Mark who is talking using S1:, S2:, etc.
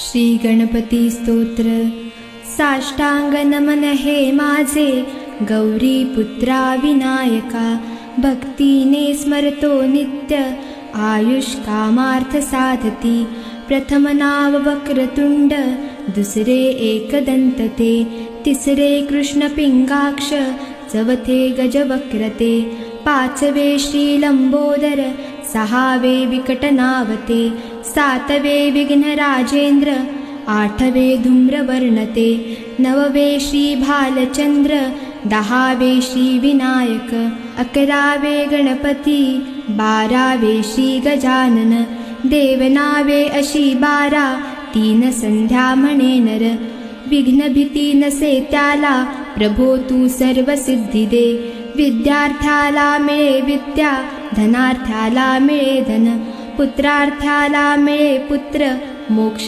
S1: श्री गणपती स्तोत्र। साष्टांग नमन हे माझे गौरी पुत्रा विनायका, भक्तीने स्मरतो नित्य आयुष कामार्थ साधती। प्रथम नाव वक्रतुंड, दुसरे एकदंतते, तिसरे कृष्ण पिंगाक्ष, चवथे गजवक्रते, पाचवे श्री लंबोदर, सहावे विकटनावते, सातवे विघ्नराजेंद्र, आठवे धूम्रवर्णते, नववे श्री भालचंद्र, दहावे श्री विनायक, अकरावे गणपती, बारावे श्री गजानन, देवनावे अशी 12, 3 संध्या म्हणे नर। विघ्न भीती नसे त्याला, प्रभो तू सर्व सिद्धी दे। विद्यार्थ्याला मिळे विद्या, धनार्थ्याला मिळे धन, पुत्रार्थ्याला मिळे पुत्र, मोक्ष